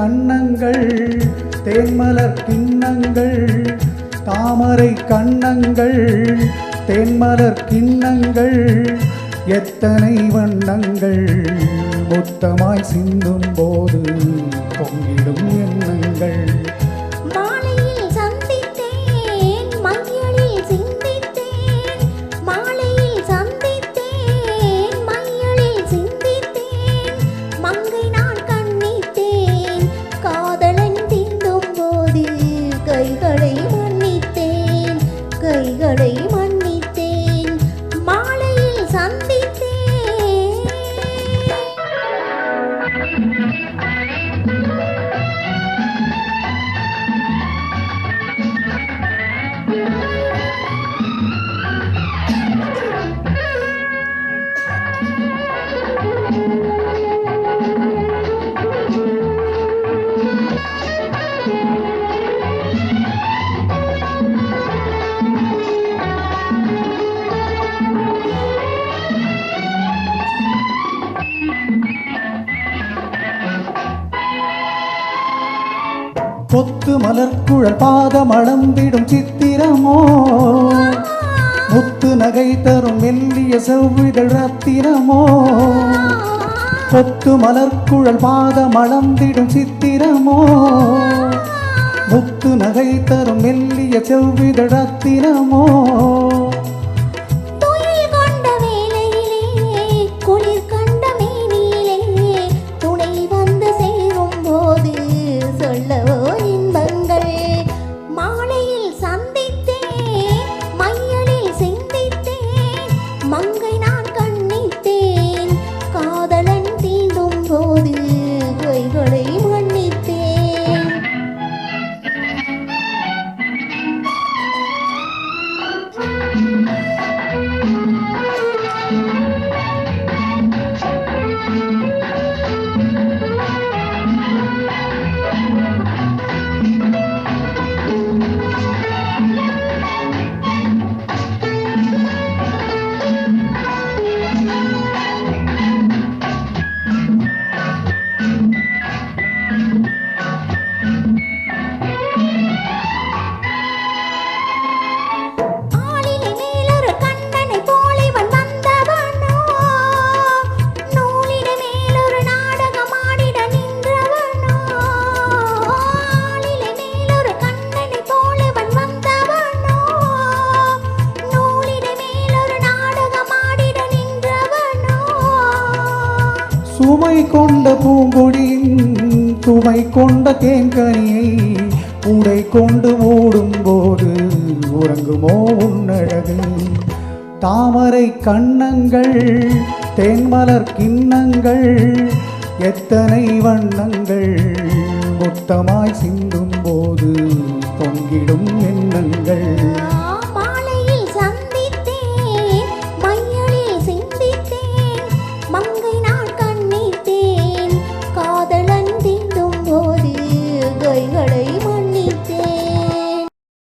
கண்ணங்கள் தேன்மலர் கிண்ணங்கள் தாமரை கண்ணங்கள் தேன்மலர் கிண்ணங்கள் எத்தனை வண்ணங்கள் மொத்தமாய் சிந்தும் போது பொங்கிடும் எண்ணங்கள் கைகளை மன்னித்தேன் மாலையில் சந்தித்தேன் கொத்து மலர்குழல் பாதம் அளந்திடும் சித்திரமோ முத்து நகை தரும் மெல்லிய செவ்விதழ் ரத்தினமோ கொத்து மலர்குழல் பாதம் அளந்திடும் சித்திரமோ முத்து நகை தரும் மெல்லிய செவ்விதழ் ரத்தினமோ மங்கை நான் கண்ணித்தேன் காதலன் தீண்டும் போது கைகளை மன்னித்தேன் சுமை கொண்ட பூங்கொடியின் சுமை கொண்ட தேங்கனியை உடை கொண்டு மூடும் போது உறங்குமோ உன்னழகு தாமரை கண்ணங்கள் தேன்மலர் கிண்ணங்கள் எத்தனை வண்ணங்கள் மொத்தமாய் சிந்தும் போது